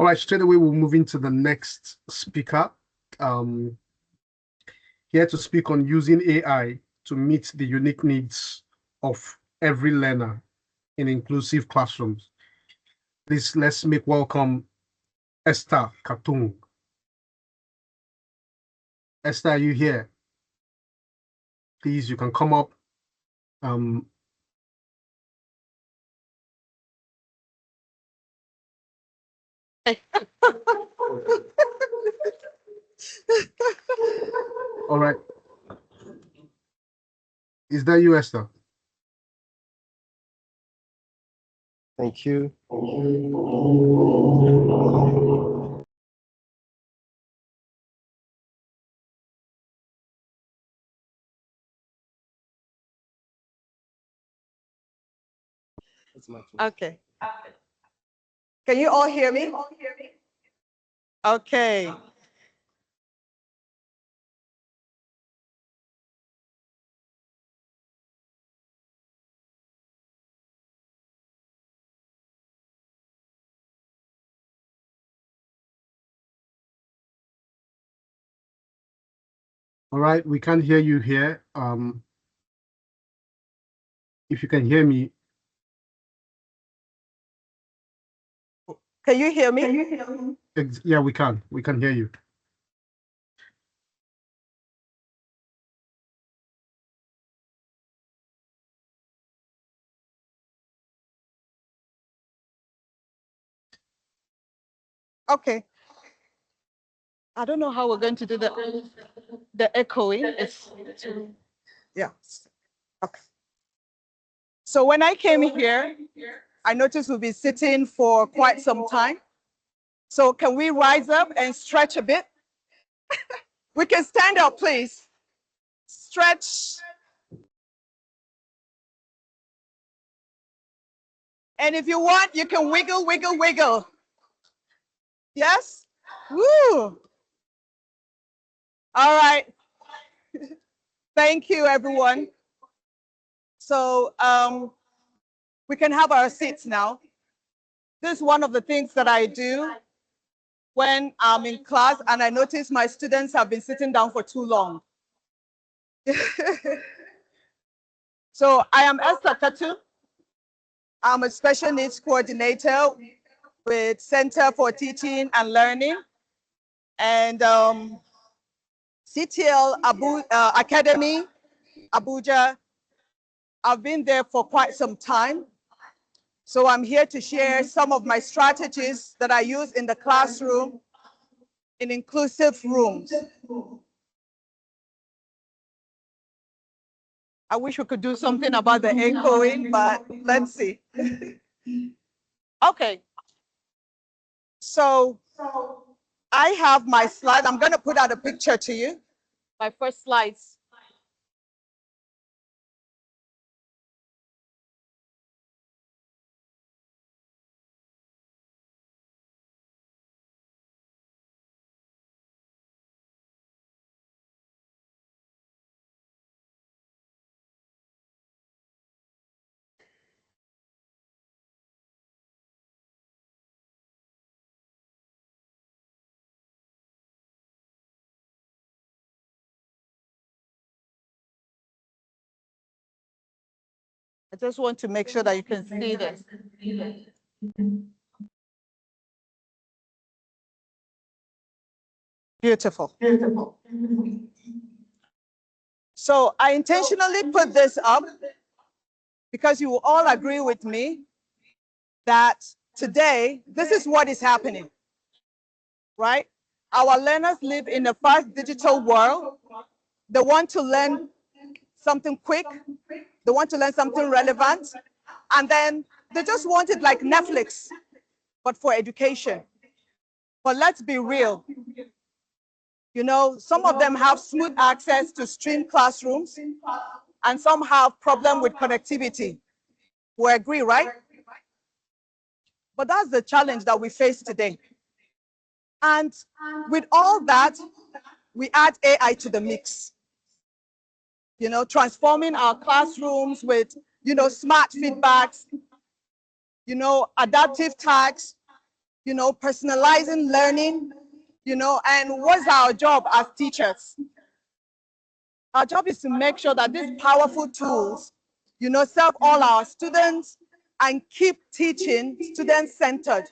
All right, straight away we'll move into the next speaker. Here to speak on using AI to meet the unique needs of every learner in inclusive classrooms. Please, let's make welcome Esther Katung. Esther, are you here? Please, you can come up. All right. Is that you, Esther? Thank you. Okay. Can you all hear me? Okay. All right, we can't hear you here. If you can hear me. Can you hear me? Yeah, we can. We can hear you. Okay. I don't know how we're going to do the echoing. Yeah. Okay. So when I came here, I noticed we'll be sitting for quite some time. So can we rise up and stretch a bit? We can stand up, please. Stretch. And if you want, you can wiggle, wiggle, wiggle. Yes? Woo! All right. Thank you, everyone. So we can have our seats now. This is one of the things that I do when I'm in class and I notice my students have been sitting down for too long. So I am Esther Katung. I'm a special needs coordinator with Center for Teaching and Learning and CTL Academy, Abuja. I've been there for quite some time. So I'm here to share some of my strategies that I use in the classroom in inclusive rooms. I wish we could do something about the echoing, but let's see. Okay. So I have my slide. I'm going to put out a picture to you. My first slides. I just want to make sure that you can see this. Beautiful. So I intentionally put this up because you will all agree with me that today, this is what is happening, right? Our learners live in a fast digital world. They want to learn something quick. They want to learn something relevant. And then they just want it like Netflix, but for education. But let's be real. You know, some of them have smooth access to stream classrooms, and some have problem with connectivity. We agree, right? But that's the challenge that we face today. And with all that, we add AI to the mix. You know, transforming our classrooms with, you know, smart feedbacks, you know, adaptive tags, personalizing learning, and what's our job as teachers? Our job is to make sure that these powerful tools, serve all our students and keep teaching student-centered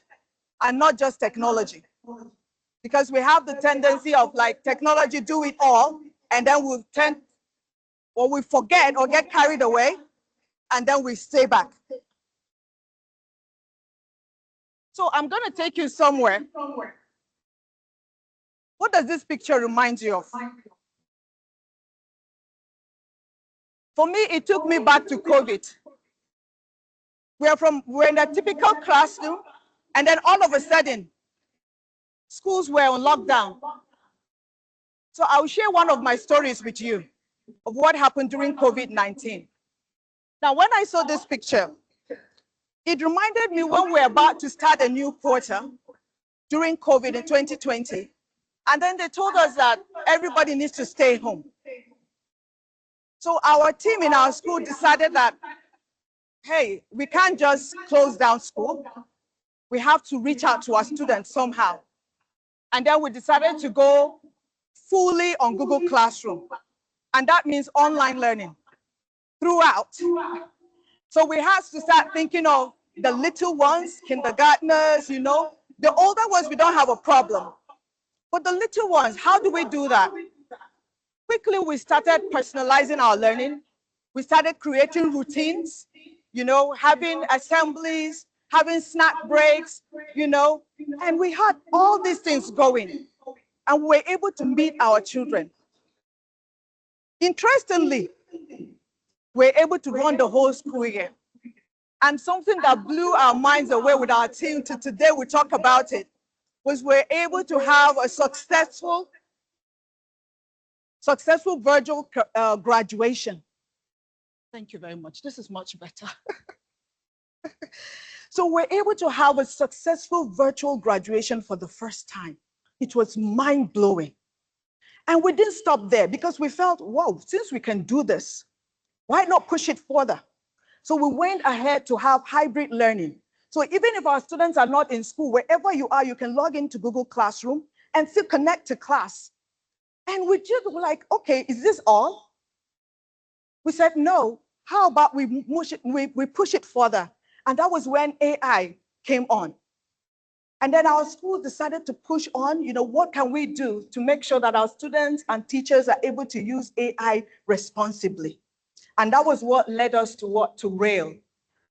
and not just technology. Because we have the tendency of like technology do it all, and then we forget or get carried away, and then we stay back. So I'm going to take you somewhere. What does this picture remind you of? For me, it took me back to COVID. We're in a typical classroom, and then all of a sudden, schools were on lockdown. So I'll share one of my stories with you of what happened during COVID-19. Now, when I saw this picture, it reminded me when we're about to start a new quarter during COVID in 2020. And then they told us that everybody needs to stay home. So our team in our school decided that, hey, we can't just close down school. We have to reach out to our students somehow. And then we decided to go fully on Google Classroom. And that means online learning throughout. So we had to start thinking of the little ones, kindergartners, The older ones, we don't have a problem. But the little ones, how do we do that? Quickly, we started personalizing our learning. We started creating routines, having assemblies, having snack breaks, and we had all these things going. And we were able to meet our children. Interestingly, we're able to run the whole school year. And something that blew our minds away with our team to today, we talk about it, was we're able to have a successful virtual graduation. Thank you very much. This is much better. So we're able to have a successful virtual graduation for the first time. It was mind-blowing. And we didn't stop there because we felt, whoa, since we can do this, why not push it further? So we went ahead to have hybrid learning. So even if our students are not in school, wherever you are, you can log into Google Classroom and still connect to class. And we just were like, okay, is this all? We said, no, how about we push it further? And that was when AI came on. And then our school decided to push on, what can we do to make sure that our students and teachers are able to use AI responsibly? And that was what led us to RAIL.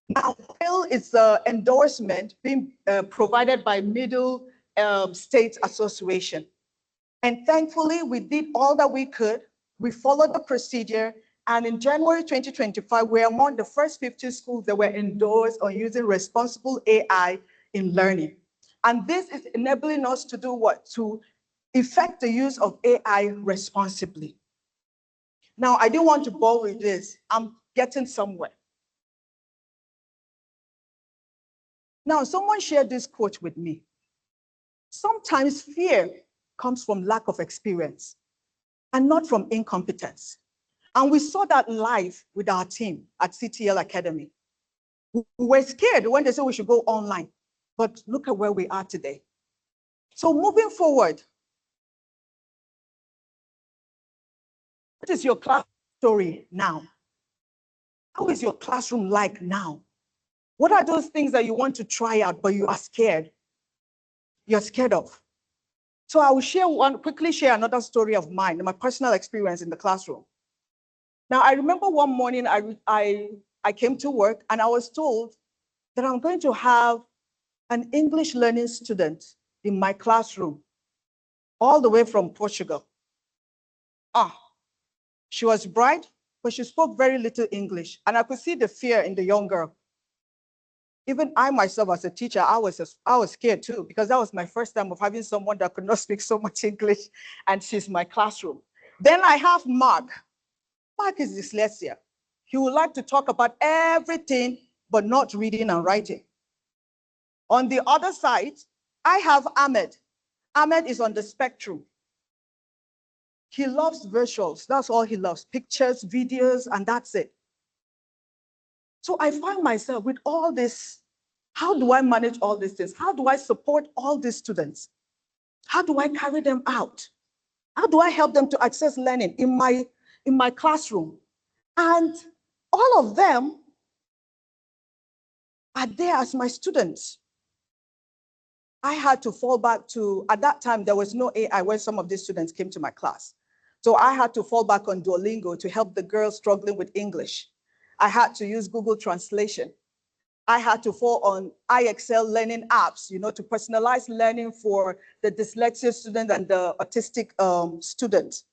Now, RAIL is the endorsement being provided by Middle States Association. And thankfully, we did all that we could. We followed the procedure. And in January 2025, we're among the first 50 schools that were endorsed on using responsible AI in learning. And this is enabling us to do what? To effect the use of AI responsibly. Now, I didn't want to bore with this. I'm getting somewhere. Now, someone shared this quote with me. Sometimes fear comes from lack of experience and not from incompetence. And we saw that live with our team at CTL Academy. We were scared when they said we should go online, but look at where we are today. So moving forward, what is your class story now? How is your classroom like now? What are those things that you want to try out, but you are scared? You're scared of. So I will quickly share another story of mine, my personal experience in the classroom. Now, I remember one morning I came to work and I was told that I'm going to have an English learning student in my classroom, all the way from Portugal. She was bright, but she spoke very little English. And I could see the fear in the young girl. Even I myself as a teacher, I was scared too, because that was my first time of having someone that could not speak so much English, and she's my classroom. Then I have Mark. Mark is dyslexia. He would like to talk about everything, but not reading and writing. On the other side, I have Ahmed. Ahmed is on the spectrum. He loves visuals. That's all he loves, pictures, videos, and that's it. So I find myself with all this How do I manage all these things? How do I support all these students? How do I carry them out? How do I help them to access learning in my classroom? And all of them are there as my students. I had to fall back to, at that time, there was no AI when some of these students came to my class. So I had to fall back on Duolingo to help the girls struggling with English. I had to use Google Translation. I had to fall on IXL learning apps, to personalize learning for the dyslexia student and the autistic student,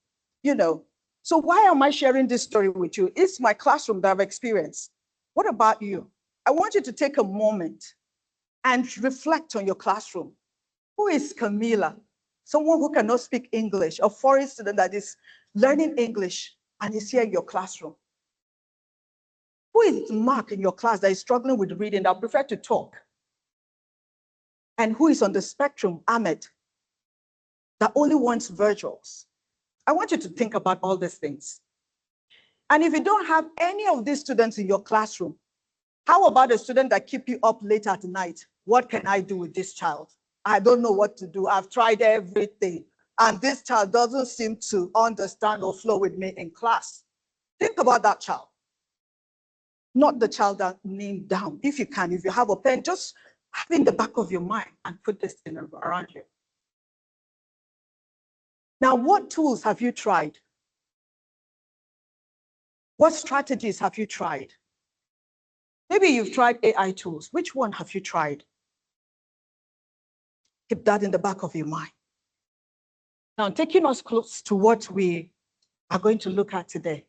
So why am I sharing this story with you? It's my classroom that I've experienced. What about you? I want you to take a moment and reflect on your classroom. Who is Camila? Someone who cannot speak English, a foreign student that is learning English and is here in your classroom. Who is Mark in your class that is struggling with reading, that prefer to talk? And who is on the spectrum, Ahmed, that only wants virtuals? I want you to think about all these things. And if you don't have any of these students in your classroom, how about a student that keep you up late at night? What can I do with this child? I don't know what to do. I've tried everything. And this child doesn't seem to understand or flow with me in class. Think about that child. Not the child that named down. If you can, if you have a pen, just have it in the back of your mind and put this thing around you. Now, what tools have you tried? What strategies have you tried? Maybe you've tried AI tools. Which one have you tried? Keep that in the back of your mind. Now, taking us close to what we are going to look at today.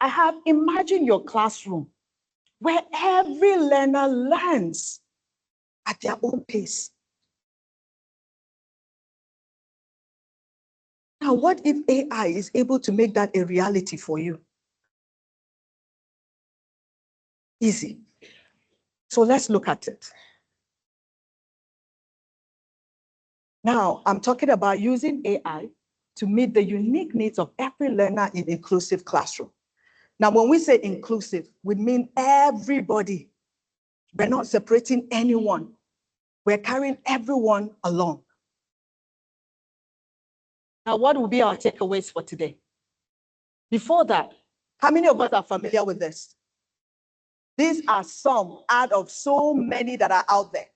I have imagined your classroom where every learner learns at their own pace. Now, what if AI is able to make that a reality for you? Easy. So let's look at it. Now, I'm talking about using AI to meet the unique needs of every learner in inclusive classroom. Now, when we say inclusive, we mean everybody. We're not separating anyone. We're carrying everyone along. Now, what will be our takeaways for today? Before that, how many of us are familiar with this? These are some out of so many that are out there.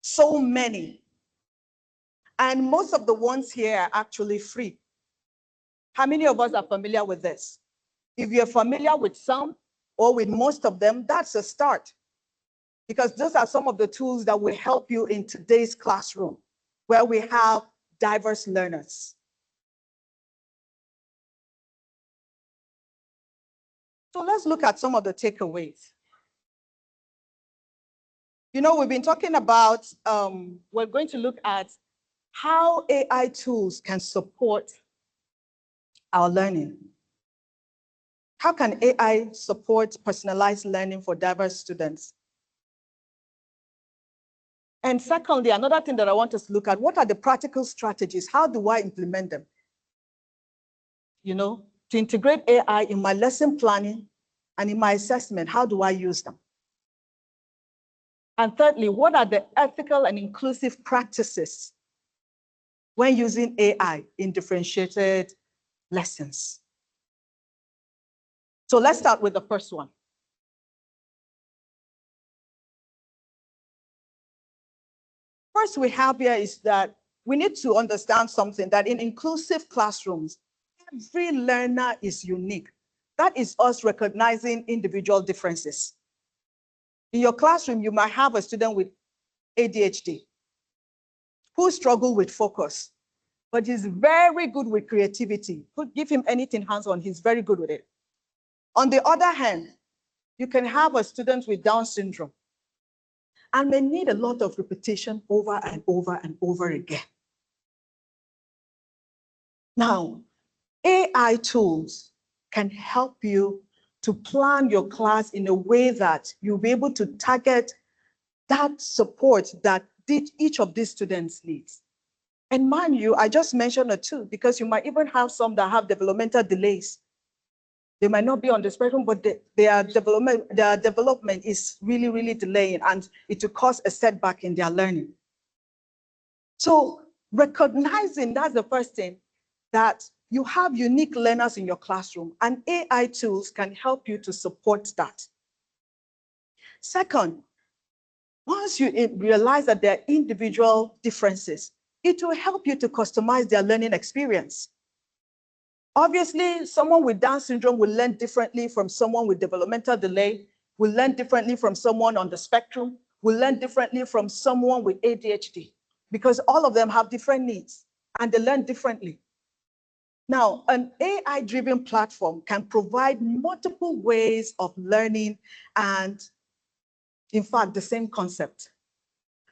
So many. And most of the ones here are actually free. How many of us are familiar with this? If you're familiar with some or with most of them, that's a start. Because those are some of the tools that will help you in today's classroom, where we have diverse learners. So let's look at some of the takeaways. We've been talking about, we're going to look at how AI tools can support our learning. How can AI support personalized learning for diverse students? And secondly, another thing that I want us to look at, what are the practical strategies? How do I implement them? To integrate AI in my lesson planning and in my assessment, how do I use them? And thirdly, what are the ethical and inclusive practices when using AI in differentiated lessons? So let's start with the first one. First we have here is that we need to understand something, that in inclusive classrooms, every learner is unique. That is us recognizing individual differences. In your classroom, you might have a student with ADHD who struggles with focus, but he's very good with creativity. Give him anything hands-on, he's very good with it. On the other hand, you can have a student with Down syndrome and they need a lot of repetition over and over and over again. Now, AI tools can help you to plan your class in a way that you'll be able to target that support that each of these students needs. And mind you, I just mentioned a two because you might even have some that have developmental delays. They might not be on the spectrum, but their development is really, really delaying, and it will cause a setback in their learning. So recognizing that's the first thing, that you have unique learners in your classroom, and AI tools can help you to support that. Second, once you realize that there are individual differences, it will help you to customize their learning experience. Obviously, someone with Down syndrome will learn differently from someone with developmental delay, will learn differently from someone on the spectrum, will learn differently from someone with ADHD, because all of them have different needs and they learn differently. Now, an AI-driven platform can provide multiple ways of learning and, in fact, the same concept.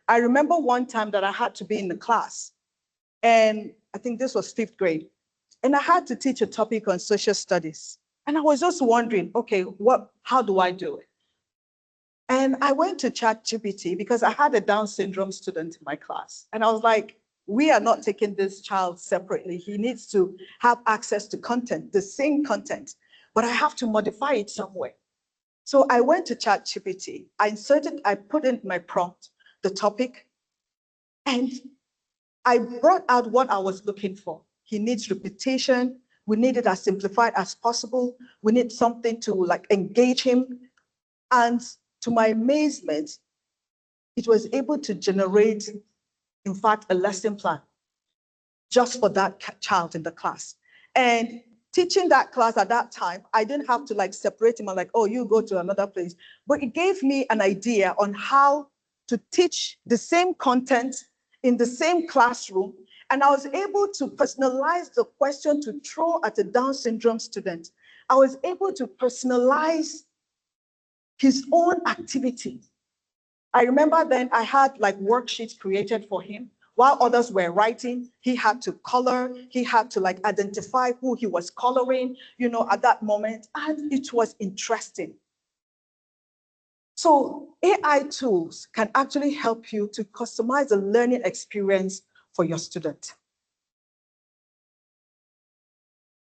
I remember one time that I had to be in the class, and I think this was 5th grade, and I had to teach a topic on social studies. And I was just wondering, okay, how do I do it? And I went to ChatGPT because I had a Down syndrome student in my class. And I was like, we are not taking this child separately. He needs to have access to content, the same content, but I have to modify it some way. So I went to ChatGPT. I put in my prompt, the topic, and I brought out what I was looking for. He needs repetition. We need it as simplified as possible. We need something to like engage him. And to my amazement, it was able to generate, in fact, a lesson plan just for that child in the class. And teaching that class at that time, I didn't have to like separate him and like, oh, you go to another place. But it gave me an idea on how to teach the same content in the same classroom. And I was able to personalize the question to throw at a Down syndrome student. I was able to personalize his own activity. I remember then I had like worksheets created for him. While others were writing, he had to color, he had to like identify who he was coloring, at that moment, and it was interesting. So AI tools can actually help you to customize the learning experience for your student.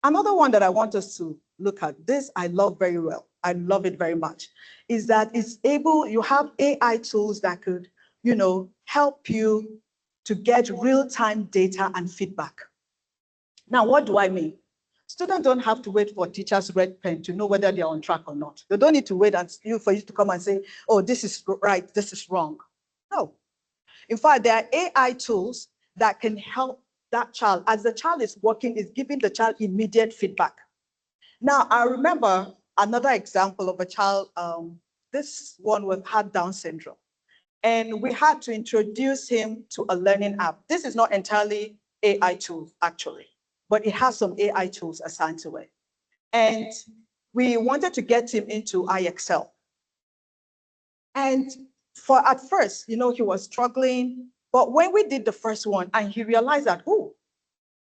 Another one that I want us to look at, this I love very well, I love it very much, is that you have AI tools that could, help you to get real-time data and feedback. Now, what do I mean? Students don't have to wait for teachers' red pen to know whether they're on track or not. They don't need to wait for you to come and say, oh, this is right, this is wrong. No. In fact, there are AI tools that can help that child. As the child is working, is giving the child immediate feedback. Now, I remember another example of a child, this one had Down syndrome. And we had to introduce him to a learning app. This is not entirely AI tools, actually, but it has some AI tools assigned to it. And we wanted to get him into IXL. And at first, he was struggling. But when we did the first one and he realized that, oh,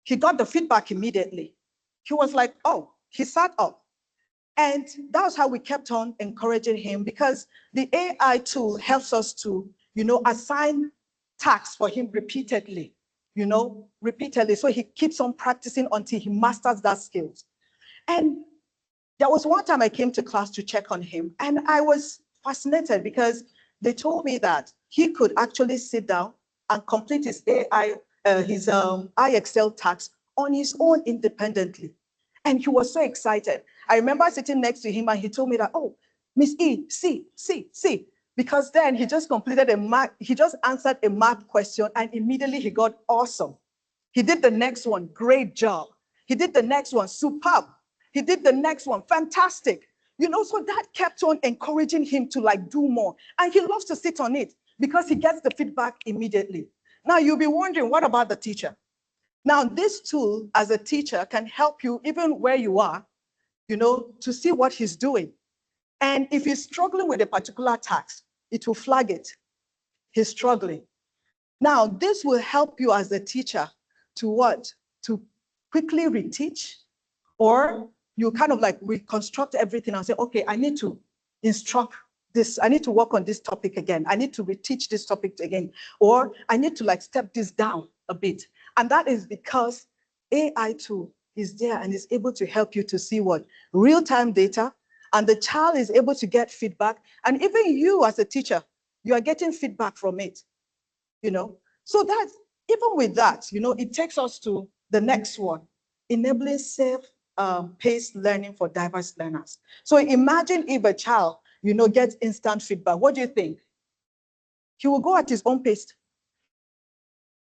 he got the feedback immediately. He was like, oh, he sat up. And that was how we kept on encouraging him, because the AI tool helps us to, assign tasks for him repeatedly, so he keeps on practicing until he masters that skills. And there was one time I came to class to check on him, and I was fascinated because they told me that he could actually sit down and complete his IXL tasks on his own independently. And he was so excited. I remember sitting next to him and he told me that, oh, Miss E, see. Because then he just answered a math question and immediately he got awesome. He did the next one, great job. He did the next one, superb. He did the next one, fantastic. So that kept on encouraging him to like do more. And he loves to sit on it because he gets the feedback immediately. Now you'll be wondering, what about the teacher? Now, this tool as a teacher can help you even where you are, to see what he's doing. And if he's struggling with a particular task, it will flag it. He's struggling. Now, this will help you as a teacher to what? To quickly reteach, or you kind of like reconstruct everything and say, okay, I need to instruct this. I need to work on this topic again. I need to reteach this topic again, or I need to like step this down a bit. And that is because AI tool is there and is able to help you to see what? Real-time data, and the child is able to get feedback. And even you as a teacher, you are getting feedback from it, you know? So that's, even with that, you know, it takes us to the next one, enabling safe paced learning for diverse learners. So imagine if a child, you know, gets instant feedback. What do you think? He will go at his own pace.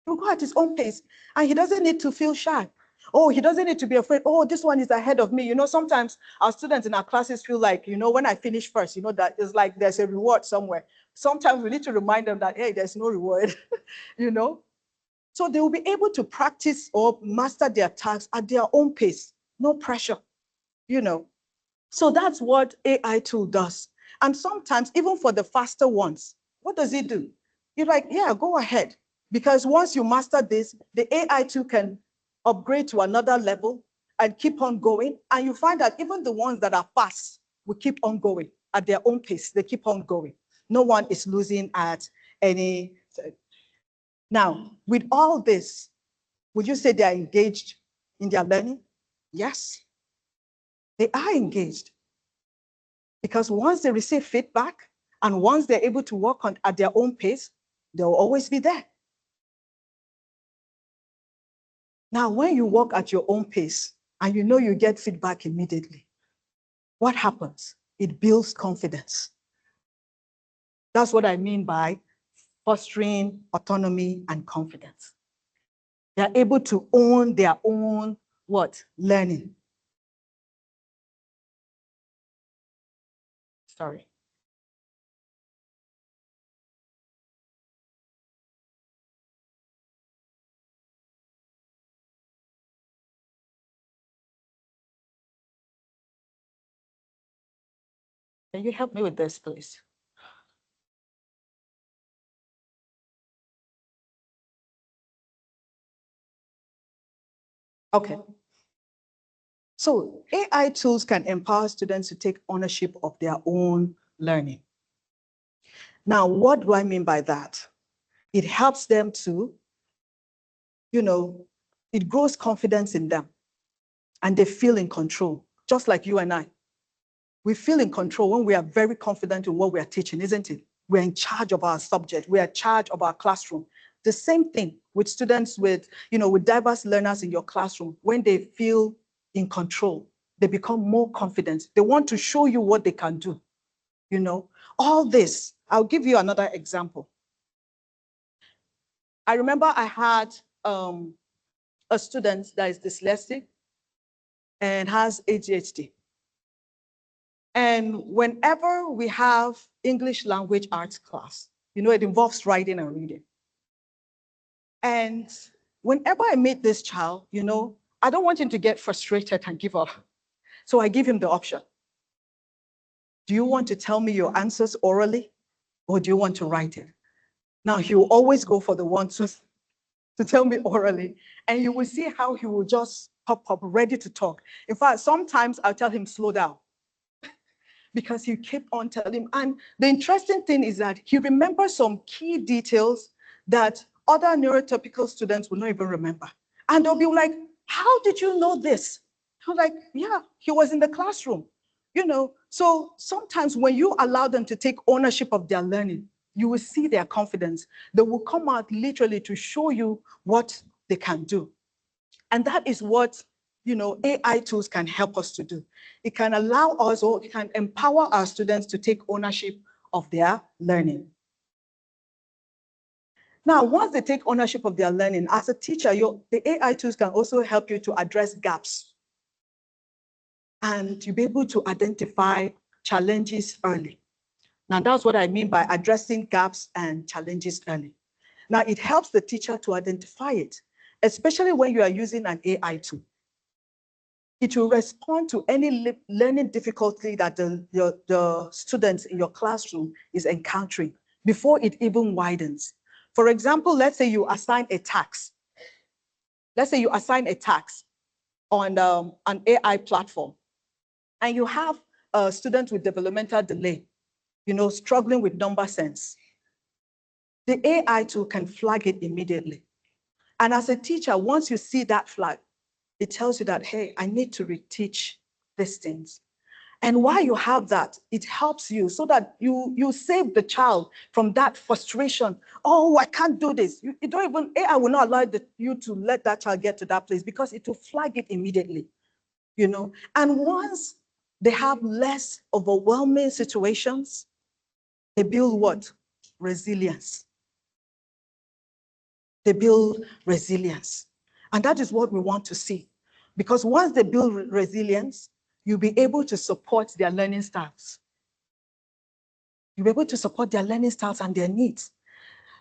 He will go at his own pace, and he doesn't need to feel shy. Oh, he doesn't need to be afraid. Oh, this one is ahead of me. You know, sometimes our students in our classes feel like, you know, when I finish first, you know, that it's like there's a reward somewhere. Sometimes we need to remind them that, hey, there's no reward, you know. So they will be able to practice or master their tasks at their own pace, no pressure, you know. So that's what AI tool does. And sometimes even for the faster ones, what does it do? You're like, yeah, go ahead. Because once you master this, the AI tool can upgrade to another level and keep on going. And you find that even the ones that are fast will keep on going at their own pace. They keep on going. No one is losing at any. Now, with all this, would you say they are engaged in their learning? Yes, they are engaged. Because once they receive feedback and once they're able to work on at their own pace, they'll always be there. Now, when you work at your own pace and you know you get feedback immediately, what happens? It builds confidence. That's what I mean by fostering autonomy and confidence. They're able to own their own what? Learning. Sorry. Can you help me with this, please? Okay. So AI tools can empower students to take ownership of their own learning. Now, what do I mean by that? It helps them to, you know, it grows confidence in them and they feel in control, just like you and I. We feel in control when we are very confident in what we are teaching, isn't it? We're in charge of our subject. We are in charge of our classroom. The same thing with students with, you know, with diverse learners in your classroom. When they feel in control, they become more confident. They want to show you what they can do, you know. All this, I'll give you another example. I remember I had a student that is dyslexic and has ADHD. And whenever we have English language arts class, you know, it involves writing and reading. And whenever I meet this child, you know, I don't want him to get frustrated and give up. So I give him the option. Do you want to tell me your answers orally, or do you want to write it? Now, he will always go for the one to tell me orally, and you will see how he will just pop up ready to talk. In fact, sometimes I'll tell him, slow down, because he keep on telling him. And the interesting thing is that he remembers some key details that other neurotypical students will not even remember. And they'll be like, how did you know this? I'm like, yeah, he was in the classroom. You know, so sometimes when you allow them to take ownership of their learning, you will see their confidence. They will come out literally to show you what they can do. And that is what, you know, AI tools can help us to do. It can allow us, or it can empower our students to take ownership of their learning. Now, once they take ownership of their learning, as a teacher, the AI tools can also help you to address gaps and to be able to identify challenges early. Now, that's what I mean by addressing gaps and challenges early. Now, it helps the teacher to identify it, especially when you are using an AI tool. It will respond to any learning difficulty that the students in your classroom is encountering before it even widens. For example, let's say you assign a task. Let's say you assign a task on an AI platform, and you have a student with developmental delay, you know, struggling with number sense. The AI tool can flag it immediately. And as a teacher, once you see that flag, it tells you that, hey, I need to reteach these things. And while you have that, it helps you so that you save the child from that frustration. Oh, I can't do this. You don't even, AI will not allow you to let that child get to that place because it will flag it immediately, you know. And once they have less overwhelming situations, they build what? Resilience. They build resilience. And that is what we want to see. Because once they build resilience, you'll be able to support their learning styles. You'll be able to support their learning styles and their needs.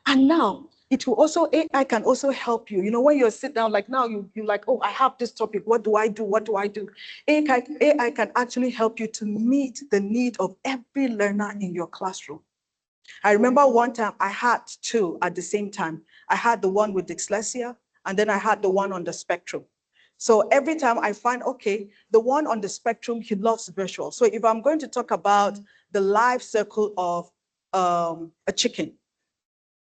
And now, it will also, AI can also help you. You know, when you sit down, like now, you're like, oh, I have this topic. What do I do? What do I do? AI can actually help you to meet the need of every learner in your classroom. I remember one time I had two at the same time. I had the one with dyslexia, and then I had the one on the spectrum. So every time I find, okay, the one on the spectrum, he loves visual. So if I'm going to talk about the life cycle of a chicken,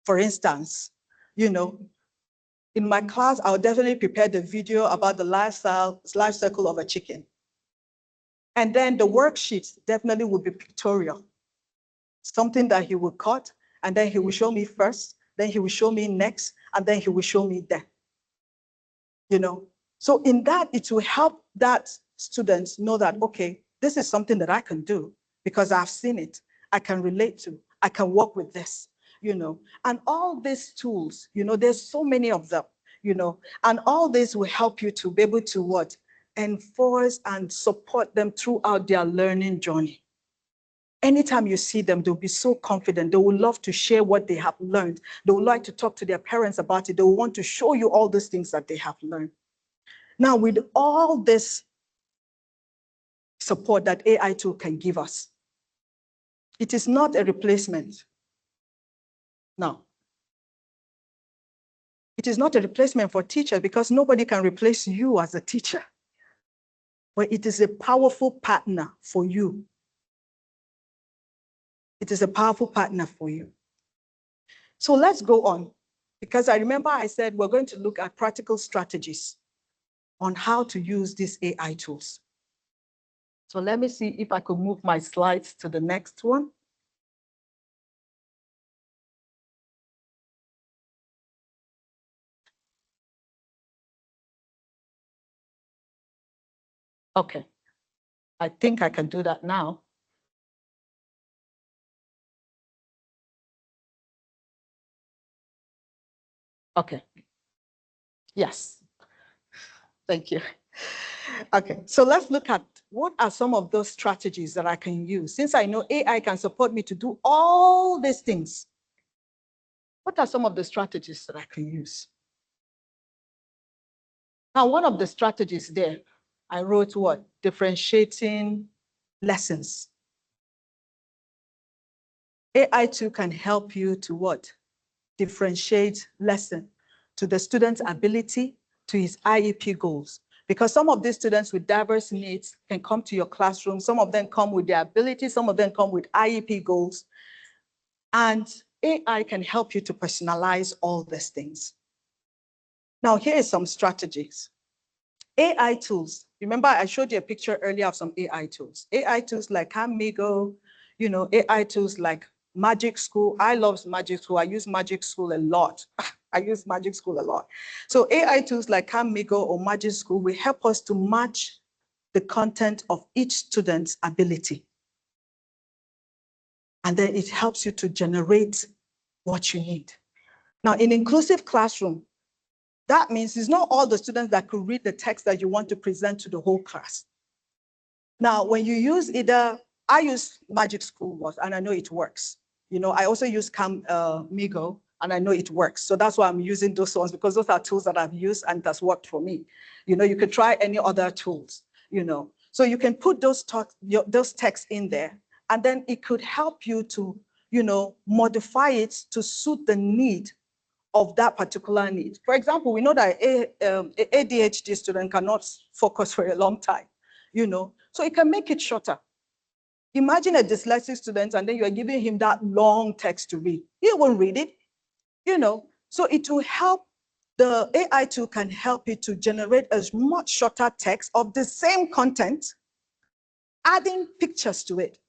for instance, you know, in my class, I'll definitely prepare the video about the life cycle of a chicken. And then the worksheet definitely would be pictorial, something that he would cut, and then he will show me first, then he will show me next, and then he will show me then. You know, so in that, it will help that students know that, okay, this is something that I can do because I've seen it, I can relate to, I can work with this, you know. And all these tools, you know, there's so many of them, you know, and all this will help you to be able to what? Enforce and support them throughout their learning journey. Anytime you see them, they'll be so confident. They will love to share what they have learned. They would like to talk to their parents about it. They will want to show you all those things that they have learned. Now, with all this support that AI tool can give us, it is not a replacement. No. It is not a replacement for teachers because nobody can replace you as a teacher. But it is a powerful partner for you. It is a powerful partner for you. So let's go on, because I remember I said we're going to look at practical strategies on how to use these AI tools. So let me see if I could move my slides to the next one. Okay, I think I can do that now. Okay, yes, thank you. Okay, so let's look at what are some of those strategies that I can use. Since I know AI can support me to do all these things, what are some of the strategies that I can use? Now, one of the strategies there, I wrote what? Differentiating lessons. AI too can help you to what? Differentiate lesson to the student's ability, to his IEP goals. Because some of these students with diverse needs can come to your classroom. Some of them come with their ability, some of them come with IEP goals. And AI can help you to personalize all these things. Now, here are some strategies. AI tools. Remember, I showed you a picture earlier of some AI tools. AI tools like Amigo, you know, AI tools like Magic School. I love Magic School. I use Magic School a lot. I use Magic School a lot. So AI tools like Amigo or Magic School will help us to match the content of each student's ability. And then it helps you to generate what you need. Now, in inclusive classroom, that means it's not all the students that could read the text that you want to present to the whole class. Now, when you use either, I use Magic School and I know it works. You know, I also use Migo and I know it works. So that's why I'm using those ones, because those are tools that I've used and that's worked for me. You know, you could try any other tools, you know. So you can put those texts in there, and then it could help you to, you know, modify it to suit the need of that particular need. For example, we know that an ADHD student cannot focus for a long time, you know, so it can make it shorter. Imagine a dyslexic student and then you're giving him that long text to read. He won't read it, you know, so it will help the AI tool can help you to generate a much shorter text of the same content, adding pictures to it.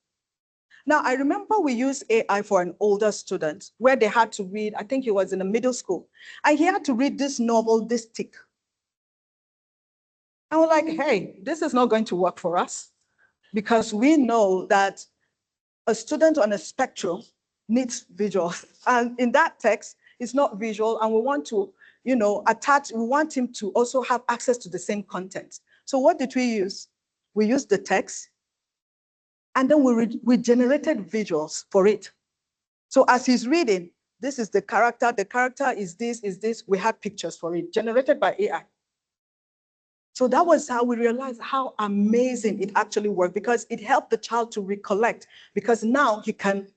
Now, I remember we used AI for an older student where they had to read, I think he was in a middle school, and he had to read this novel, this thick. I was like, hey, this is not going to work for us because we know that a student on a spectrum needs visuals. And in that text, it's not visual, and we want to, attach, we want him to also have access to the same content. So what did we use? We used the text, and then we generated visuals for it. So as he's reading, this is the character is this, we had pictures for it, generated by AI. So that was how we realized how amazing it actually worked, because it helped the child to recollect, because now he can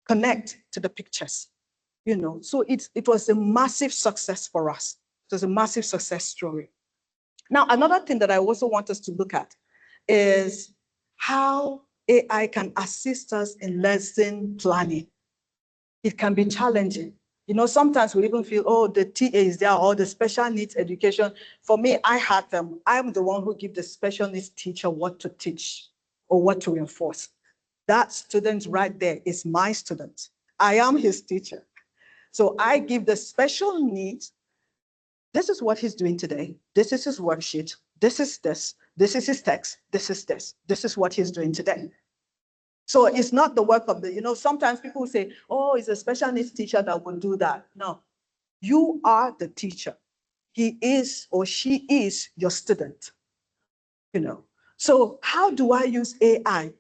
connect to the pictures, So it was a massive success for us. It was a massive success story. Now, another thing that I also want us to look at is how AI can assist us in lesson planning. It can be challenging. Sometimes we even feel, oh, the TA is there, or the special needs education. For me, I had them. I'm the one who gives the special needs teacher what to teach or what to enforce. That student right there is my student. I am his teacher. So I give the special needs. This is what he's doing today. This is his worksheet. This is this. This is his text. This is this. This is what he's doing today. So it's not the work of the, sometimes people say, oh, it's a special needs teacher that will do that. No, you are the teacher. He is or she is your student, So how do I use AI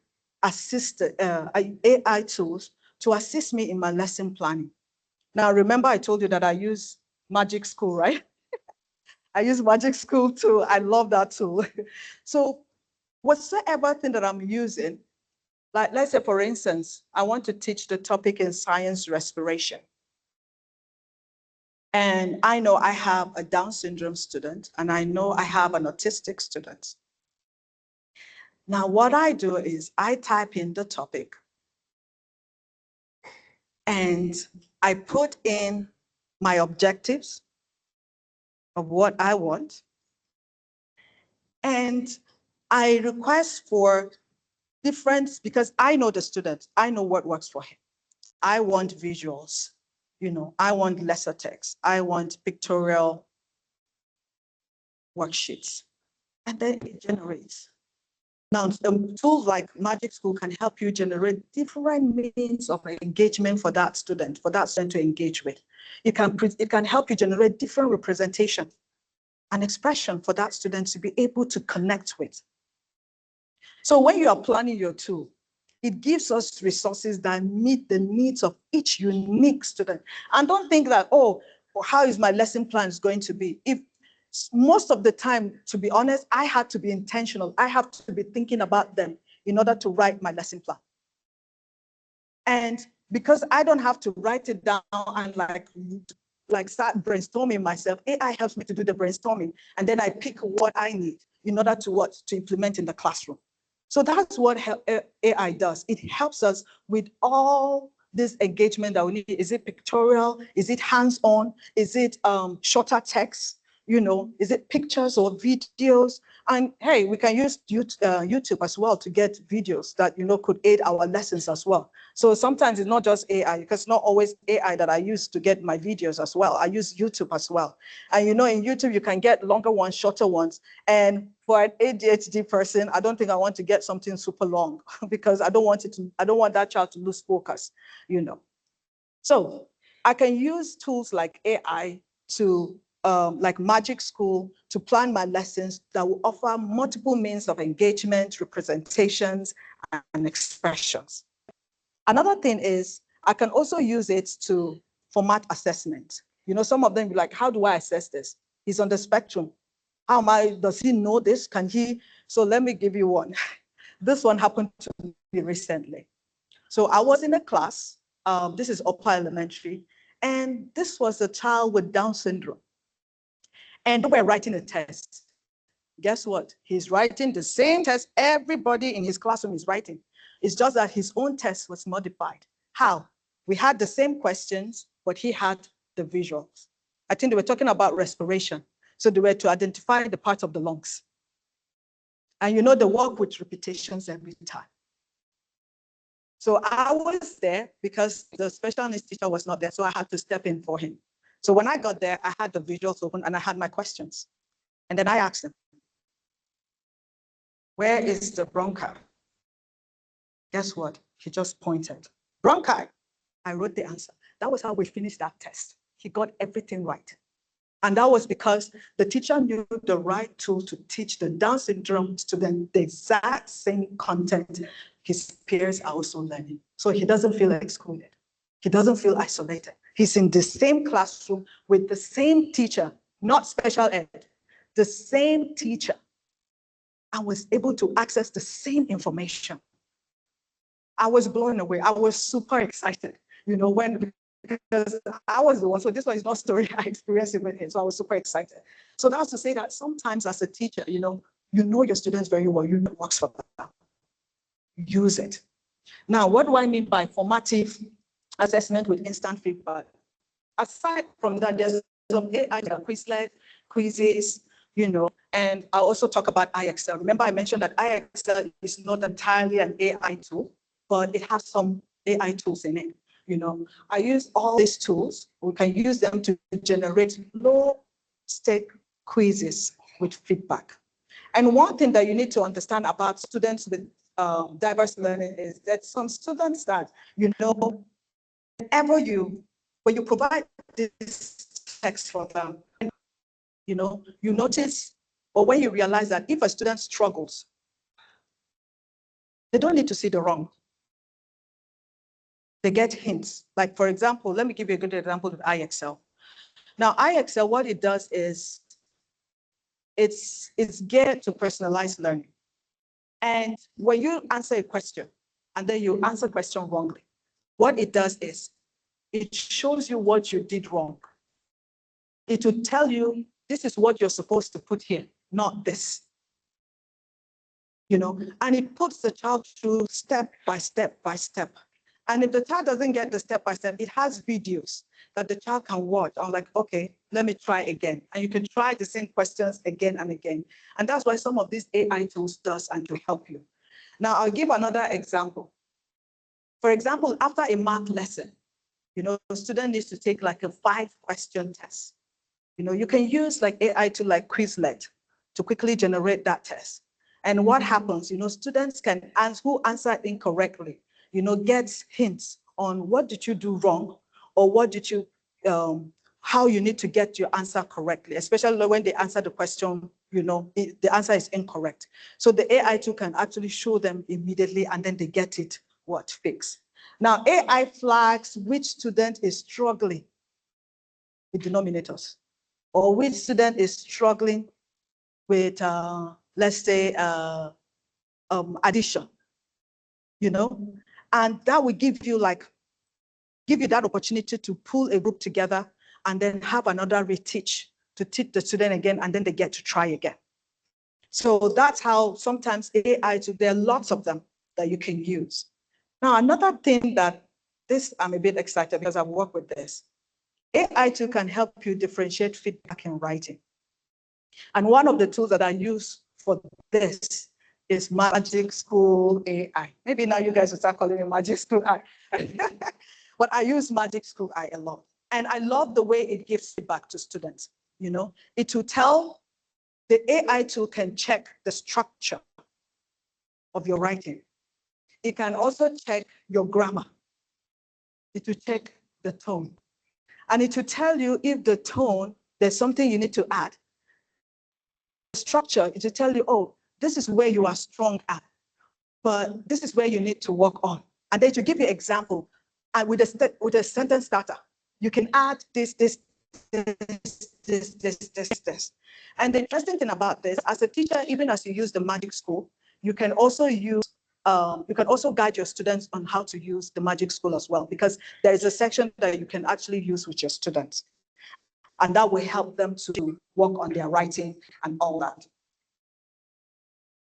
AI tools to assist me in my lesson planning? Now, remember I told you that I use Magic School, right? I use Magic School too. I love that tool. So whatsoever thing that I'm using, like, let's say, for instance, I want to teach the topic in science respiration. And I know I have a Down syndrome student, and I know I have an autistic student. Now, what I do is I type in the topic, and I put in my objectives of what I want. And I request for different, because I know the student, I know what works for him. I want visuals, I want lesser text, I want pictorial worksheets, and then it generates. Now, tools like Magic School can help you generate different means of engagement for that student to engage with. It can help you generate different representation and expression for that student to be able to connect with. So when you are planning your tool, it gives us resources that meet the needs of each unique student. And don't think that, oh, how is my lesson plan going to be? If most of the time, to be honest, I had to be intentional. I have to be thinking about them in order to write my lesson plan. And because I don't have to write it down and like start brainstorming myself, AI helps me to do the brainstorming. And then I pick what I need in order to implement in the classroom. So that's what AI does. It helps us with all this engagement that we need. Is it pictorial? Is it hands-on? Is it shorter text? Is it pictures or videos? And hey, we can use YouTube as well to get videos that, could aid our lessons as well. So sometimes it's not just AI, because it's not always AI that I use to get my videos as well. I use YouTube as well. And in YouTube, you can get longer ones, shorter ones. And for an ADHD person, I don't think I want to get something super long because I don't want that child to lose focus, So I can use tools like AI to like Magic School to plan my lessons that will offer multiple means of engagement, representations, and expressions. Another thing is I can also use it to format assessment. Some of them be like, how do I assess this? He's on the spectrum. Does he know this? Can he? So let me give you one. This one happened to me recently. So I was in a class, this is upper elementary, and this was a child with Down syndrome. And they were writing a test. Guess what? He's writing the same test everybody in his classroom is writing. It's just that his own test was modified. How? We had the same questions, but he had the visuals. I think they were talking about respiration. So they were to identify the parts of the lungs. And they work with repetitions every time. So I was there because the special needs teacher was not there, so I had to step in for him. So when I got there, I had the visuals open and I had my questions. And then I asked him, where is the bronchi? Guess what? He just pointed. Bronchi. I wrote the answer. That was how we finished that test. He got everything right. And that was because the teacher knew the right tool to teach the Down syndrome student the exact same content his peers are also learning. So he doesn't feel excluded. He doesn't feel isolated. He's in the same classroom with the same teacher, not special ed, the same teacher, and was able to access the same information. I was blown away. I was super excited, because I was the one. So this one is not story. I experienced it with him. So I was super excited. So that's to say that sometimes as a teacher, you know your students very well. You know what works for them. Use it. Now, what do I mean by formative assessment with instant feedback? Aside from that, there's some AI Quizlet, quizzes, and I'll also talk about IXL. Remember, I mentioned that IXL is not entirely an AI tool, but it has some AI tools in it. I use all these tools. We can use them to generate low-stake quizzes with feedback. And one thing that you need to understand about students with diverse learning is that some students that, when you provide this text for them, you notice, or when you realize that if a student struggles, they don't need to see the wrong. They get hints. Like, for example, let me give you a good example with IXL. Now, IXL, what it does is it's geared to personalized learning. And when you answer a question and then you answer the question wrongly, what it does is it shows you what you did wrong. It will tell you, this is what you're supposed to put here, not this. And it puts the child through step by step by step. And if the child doesn't get the step by step, it has videos that the child can watch. I'm like, okay, let me try again. And you can try the same questions again and again. And that's why some of these AI tools does and to help you. Now, I'll give another example. For example, after a math lesson, a student needs to take like a 5-question test. You can use like AI to like Quizlet to quickly generate that test. And what happens, students can who answer incorrectly, get hints on what did you do wrong, or what did you, how you need to get your answer correctly, especially when they answer the question, the answer is incorrect. So the AI tool can actually show them immediately, and then they get it, fixed. Now, AI flags which student is struggling with denominators, or which student is struggling with, let's say, addition, and that will give you that opportunity to pull a group together and then have another reteach to teach the student again, and then they get to try again. So that's how sometimes AI, there are lots of them that you can use. Now, another thing that I'm a bit excited because I've worked with this. AI too can help you differentiate feedback in writing. And one of the tools that I use for this is Magic School AI. Maybe now you guys will start calling it Magic School AI. But I use Magic School AI a lot. And I love the way it gives feedback to students. It will tell, the AI tool can check the structure of your writing. It can also check your grammar. It will check the tone. And it will tell you if the tone, there's something you need to add. The structure, it will tell you, oh, this is where you are strong at, but this is where you need to work on. And then to give you an example, and with a sentence starter, you can add this. And the interesting thing about this, as a teacher, even as you use the Magic School, you can also guide your students on how to use the Magic School as well, because there is a section that you can actually use with your students. And that will help them to work on their writing and all that.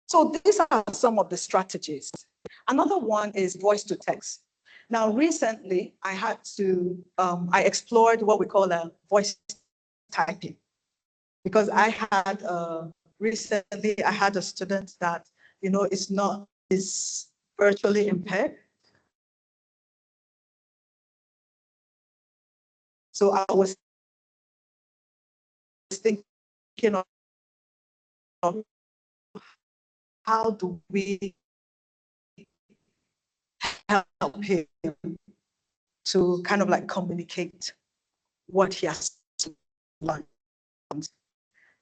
So these are some of the strategies. Another one is voice to text. Now, recently, I explored what we call a voice typing. Because I had recently, I had a student that, is virtually impaired. So I was thinking of how do we help him to kind of like communicate what he has learned.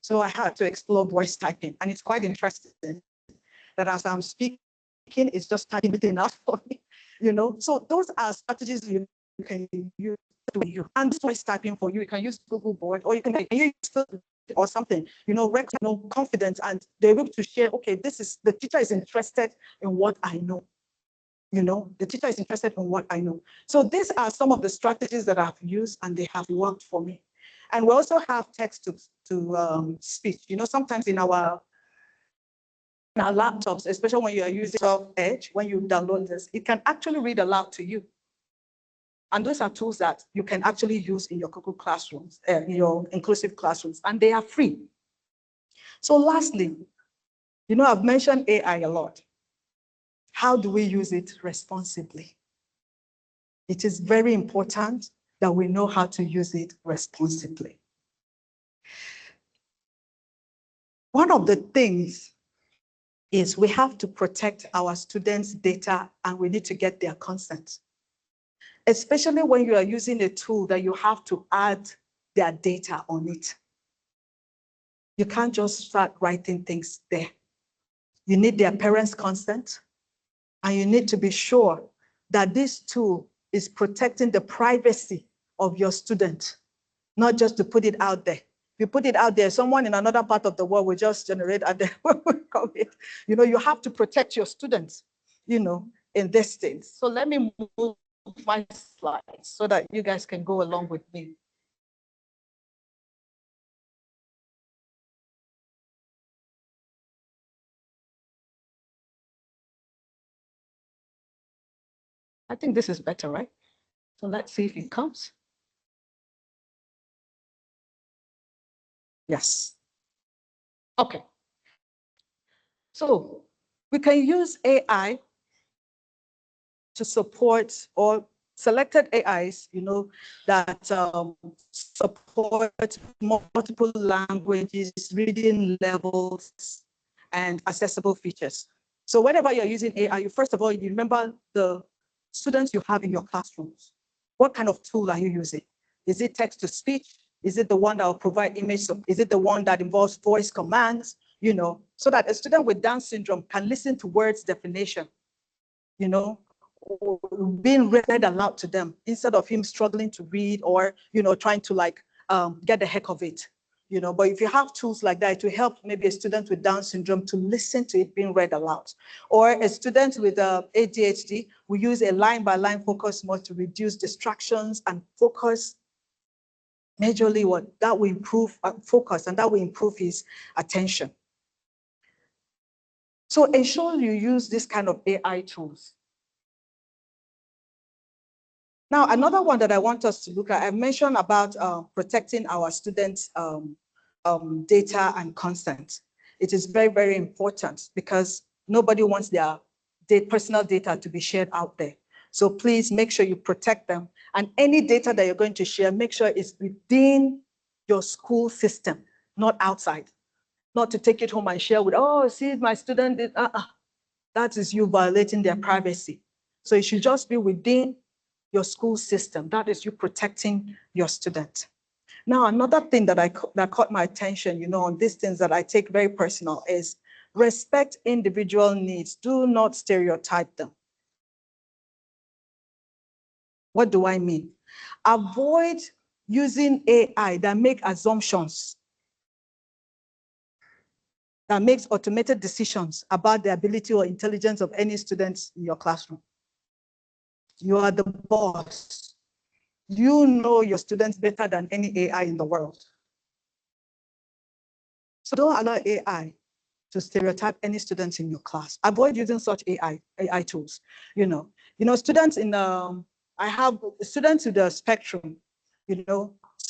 So I had to explore voice typing, and it's quite interesting that as I'm speaking, it's just typing it enough for me, So those are strategies you can use to you. And this voice typing for you, you can use Google Board, or you can use or something, confident, and they're able to share, okay, the teacher is interested in what I know. The teacher is interested in what I know. So these are some of the strategies that I've used, and they have worked for me. And we also have text to speech. Sometimes in our laptops, especially when you are using Edge, when you download this, it can actually read aloud to you. And those are tools that you can actually use in your Google Classrooms, in your inclusive classrooms, and they are free. So lastly, I've mentioned AI a lot. How do we use it responsibly? It is very important that we know how to use it responsibly. One of the things is we have to protect our students' data, and we need to get their consent. Especially when you are using a tool that you have to add their data on it. You can't just start writing things there. You need their parents' consent, and you need to be sure that this tool is protecting the privacy of your student, not just to put it out there. If you put it out there, someone in another part of the world will just generate you have to protect your students, in this thing. So let me move my slides so that you guys can go along with me. I think this is better, right? So let's see if it comes. Yes. Okay. So we can use AI to support, or selected AIs, that support multiple languages, reading levels, and accessible features. So whenever you're using AI, first of all, you remember the students you have in your classrooms. What kind of tool are you using? Is it text to speech? Is it the one that will provide image? Is it the one that involves voice commands? So that a student with Down syndrome can listen to words definition, being read aloud to them instead of him struggling to read, or trying to get the heck of it. But if you have tools like that, to help maybe a student with Down syndrome to listen to it being read aloud, or a student with ADHD, we use a line-by-line focus mode to reduce distractions and focus. Majorly, that will improve focus, and that will improve his attention. So ensure you use this kind of AI tools. Now, another one that I want us to look at, I mentioned about protecting our students' data and consent. It is very, very important, because nobody wants their personal data to be shared out there. So please make sure you protect them. And any data that you're going to share, make sure it's within your school system, not outside. Not to take it home and share with, oh, see, my student did, that is you violating their privacy. So it should just be within your school system. That is you protecting your student. Now, another thing that caught my attention, on these things that I take very personal, is respect individual needs. Do not stereotype them. What do I mean? Avoid using AI that make assumptions, that makes automated decisions about the ability or intelligence of any students in your classroom. You are the boss. You know your students better than any AI in the world. So don't allow AI to stereotype any students in your class. Avoid using such AI tools. Students I have students with the spectrum,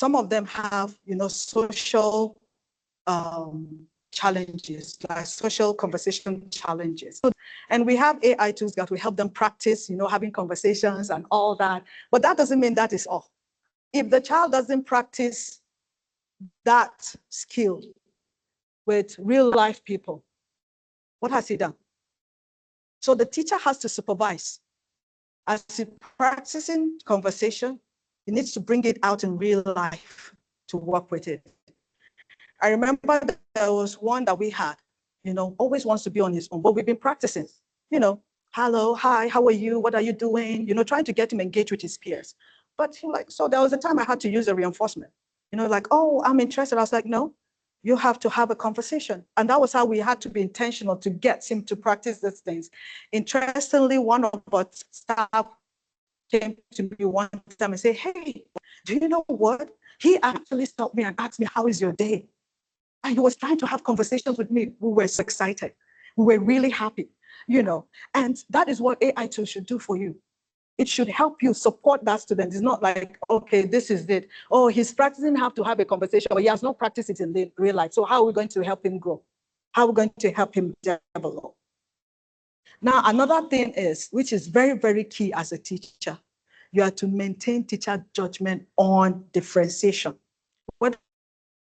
Some of them have, social challenges, like social conversation challenges. And we have AI tools that will help them practice, having conversations and all that. But that doesn't mean that is all. If the child doesn't practice that skill with real life people, what has he done? So the teacher has to supervise. As he's practicing conversation, he needs to bring it out in real life to work with it. I remember there was one that we had, always wants to be on his own, but we've been practicing, hello, hi, how are you? What are you doing? Trying to get him engaged with his peers. But so there was a time I had to use a reinforcement, like, oh, I'm interested. I was like, no, you have to have a conversation. And that was how we had to be intentional to get him to practice these things. Interestingly, one of our staff came to me one time and said, hey, do you know what? He actually stopped me and asked me, how is your day? And he was trying to have conversations with me. We were so excited. We were really happy, and that is what AI tools should do for you. It should help you support that student. It's not like, okay, this is it. Oh, he's practicing how to have a conversation, but he has not practiced it in real life. So how are we going to help him grow? How are we going to help him develop? Now, another thing is, which is very, very key as a teacher, you are to maintain teacher judgment on differentiation. Whether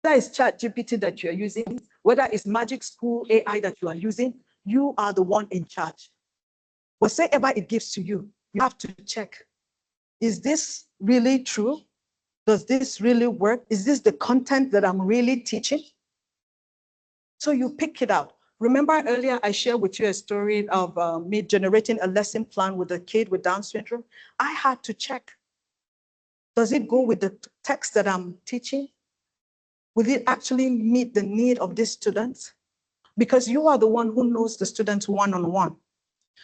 it's ChatGPT that you're using, whether it's Magic School AI that you are using, you are the one in charge. Whatever it gives to you, you have to check. Is this really true? Does this really work? Is this the content that I'm really teaching? So you pick it out. Remember earlier I shared with you a story of me generating a lesson plan with a kid with Down syndrome? I had to check. Does it go with the text that I'm teaching? Will it actually meet the need of these students? Because you are the one who knows the students one-on-one.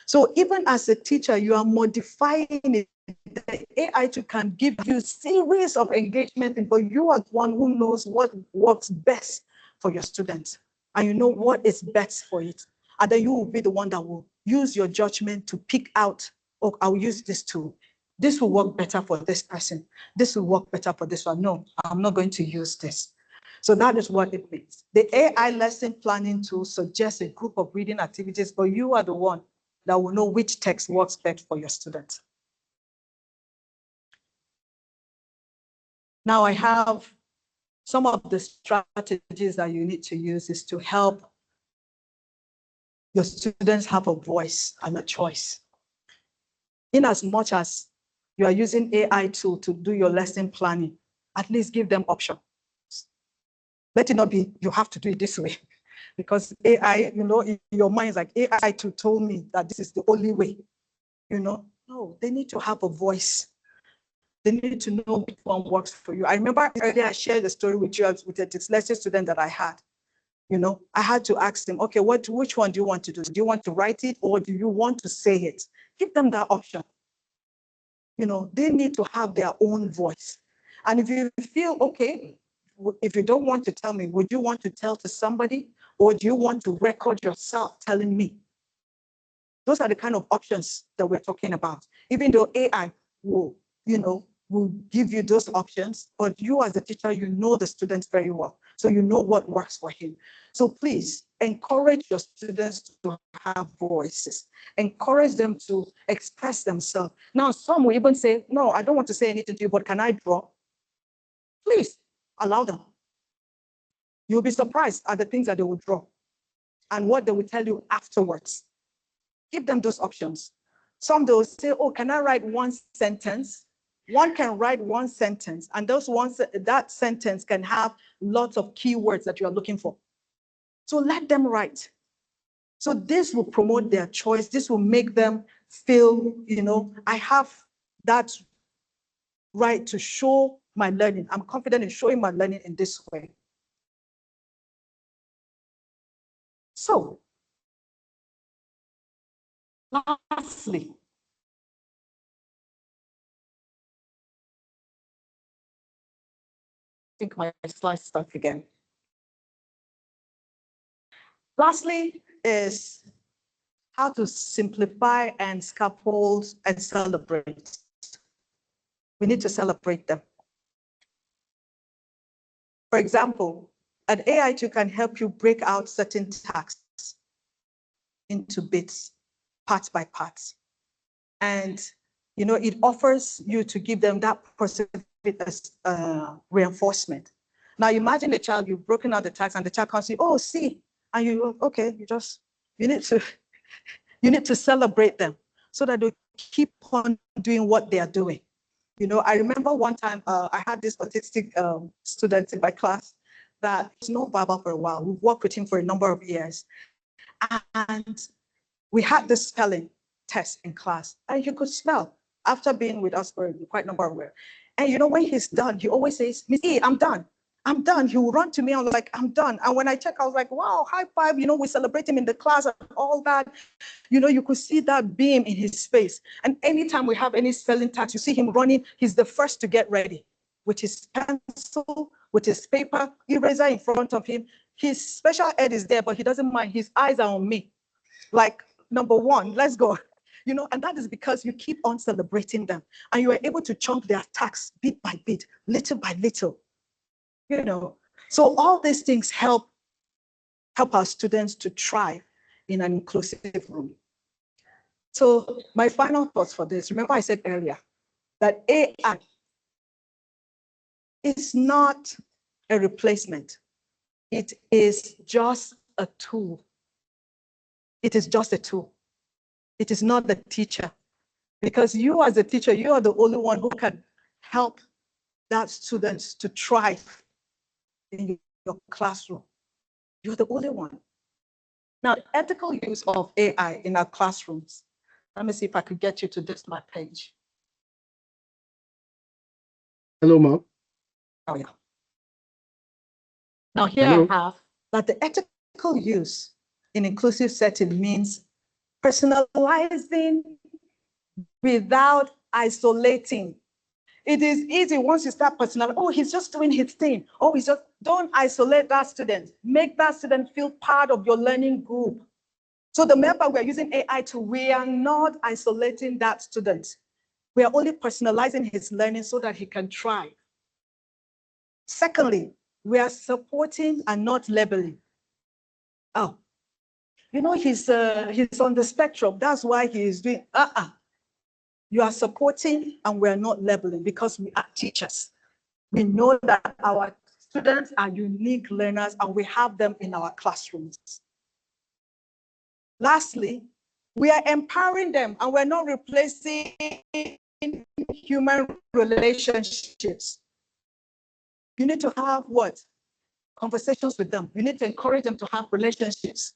So even as a teacher, you are modifying it. The AI can give you a series of engagement, but you are the one who knows what works best for your students. And you know what is best for it. And then you will be the one that will use your judgment to pick out, oh, I'll use this tool. This will work better for this person. This will work better for this one. No, I'm not going to use this. So that is what it means. The AI lesson planning tool suggests a group of reading activities, but you are the one that will know which text works best for your students. Now I have some of the strategies that you need to use is to help your students have a voice and a choice. In as much as you are using AI tool to do your lesson planning, at least give them options. Let it not be, you have to do it this way. Because AI, in your mind is like, AI tool told me that this is the only way. No, they need to have a voice. They need to know which one works for you. I remember earlier I shared the story with you with a dyslexia student that I had. I had to ask them, okay, which one do you want to do? Do you want to write it or do you want to say it? Give them that option. They need to have their own voice. And if you feel, okay, if you don't want to tell me, would you want to tell to somebody or do you want to record yourself telling me? Those are the kind of options that we're talking about. Even though AI will give you those options, but you as a teacher, you know the students very well. So you know what works for him. So please encourage your students to have voices. Encourage them to express themselves. Now, some will even say, no, I don't want to say anything to you, but can I draw? Please allow them. You'll be surprised at the things that they will draw and what they will tell you afterwards. Give them those options. Some they will say, oh, can I write one sentence? One can write one sentence, and that sentence can have lots of keywords that you are looking for. So let them write. So this will promote their choice. This will make them feel, I have that right to show my learning. I'm confident in showing my learning in this way. So, lastly, I think my slides stuck again. Lastly is how to simplify and scaffold and celebrate. We need to celebrate them. For example, an AI tool can help you break out certain tasks into bits, parts by parts. And it offers you to give them that positive reinforcement. Now imagine a child, you've broken out the task and the child comes to you, oh, see, and okay, you need to celebrate them so that they keep on doing what they are doing. I remember one time I had this autistic student in my class that was not verbal for a while. We've worked with him for a number of years. And we had this spelling test in class, and he could spell after being with us for quite a number of years. And when he's done, he always says, Miss E, I'm done. I'm done. He will run to me. I was like, I'm done. And when I check, I was like, wow, high five. We celebrate him in the class and all that. You could see that beam in his face. And anytime we have any spelling task, you see him running. He's the first to get ready with his pencil, with his paper, eraser in front of him. His special ed is there, but he doesn't mind. His eyes are on me. Like, number one, let's go. And that is because you keep on celebrating them and you are able to chunk their tasks bit by bit, little by little. So all these things help our students to thrive in an inclusive room. So my final thoughts for this, remember I said earlier that AI is not a replacement. It is just a tool. It is just a tool. It is not the teacher. Because you as a teacher, you are the only one who can help that students to thrive in your classroom. You're the only one. Now, ethical use of AI in our classrooms. Let me see if I could get you to this my page. Hello, Mom. Oh, yeah. Now, here Hello. I have that the ethical use in inclusive setting means personalizing without isolating. It is easy once you start personal. Oh, he's just doing his thing. Oh, don't isolate that student. Make that student feel part of your learning group. So the member we're using AI to, we are not isolating that student. We are only personalizing his learning so that he can thrive. Secondly, we are supporting and not labeling. Oh, he's on the spectrum. That's why he is doing, You are supporting and we're not labeling because we are teachers. We know that our students are unique learners and we have them in our classrooms. Lastly, we are empowering them and we're not replacing human relationships. You need to have what? Conversations with them. You need to encourage them to have relationships.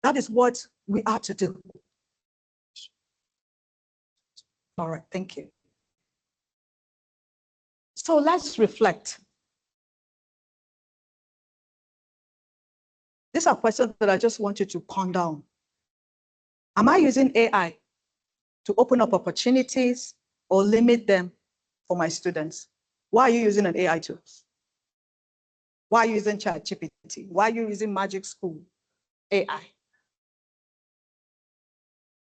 That is what we are to do. All right, thank you. So let's reflect. These are questions that I just want you to ponder on. Am I using AI to open up opportunities or limit them for my students? Why are you using an AI tool? Why are you using ChatGPT? Why are you using Magic School AI?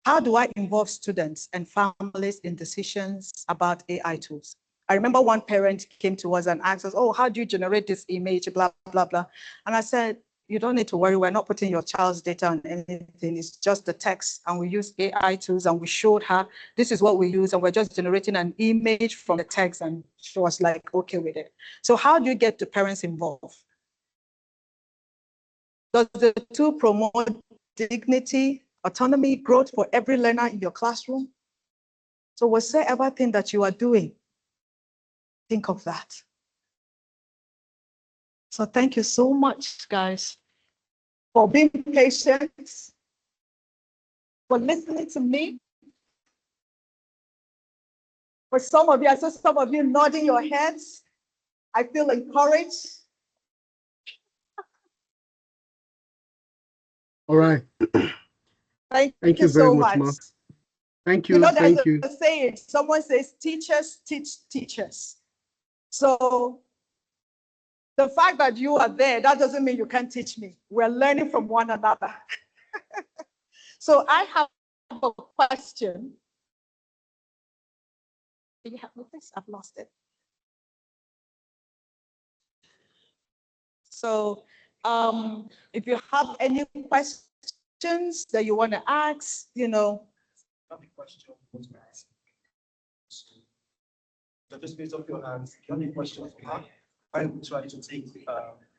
How do I involve students and families in decisions about AI tools? I remember one parent came to us and asked us, oh, how do you generate this image, blah, blah, blah. And I said, you don't need to worry. We're not putting your child's data on anything. It's just the text. And we use AI tools and we showed her, this is what we use. And we're just generating an image from the text. And she was like, okay with it. So how do you get the parents involved? Does the tool promote dignity, autonomy, growth for every learner in your classroom? So whatsoever thing that you are doing, think of that. So thank you so much, guys, for being patient, for listening to me. For some of you, I saw some of you nodding your heads. I feel encouraged. All right. Thank Thank you you very so much, much. Ma. Thank you. There's Thank you. a saying, someone says, teachers teach teachers. So the fact that you are there, that doesn't mean you can't teach me. We're learning from one another. So I have a question. Can you help me with this? I've lost it. So if you have any questions that you want to ask, So just raise up your hands. If you have any questions, I will try to take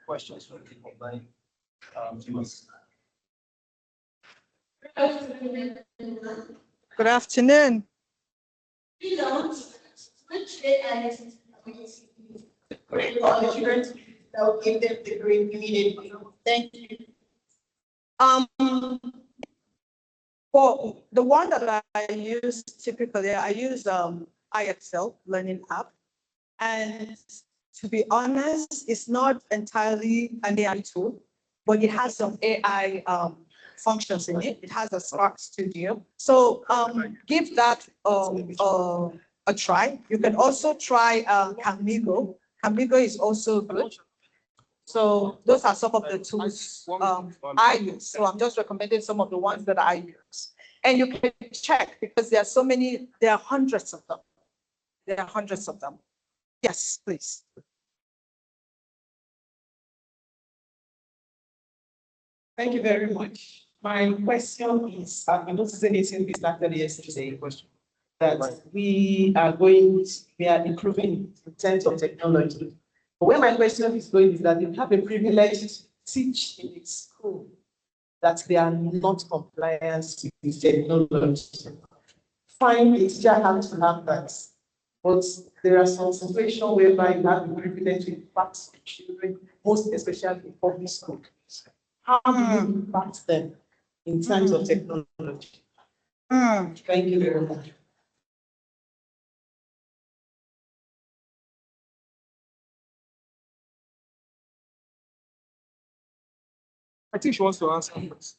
questions from the online viewers. Good afternoon. Which AI for the children that will give them the grade immediately? Thank you. For the one that I use typically, I use IXL Learning app. And to be honest, it's not entirely an AI tool, but it has some AI functions in it. It has a Spark Studio. So give that a try. You can also try Camigo. Camigo is also good. So those are some of the tools I use. So I'm just recommending some of the ones that I use. And you can check because there are so many, there are hundreds of them. There are hundreds of them. Yes, please. Thank you very much. My question is, I'm not saying anything we started yesterday, that we are improving in terms of technology. But where my question is going is that you have a privilege to teach in a school that they are not compliant with technology. Fine, a teacher has to have that. But there are some situations whereby you have the privilege to impact some children, most especially in public school. How do you impact them in terms of technology? Thank you very much. I think she wants to answer first.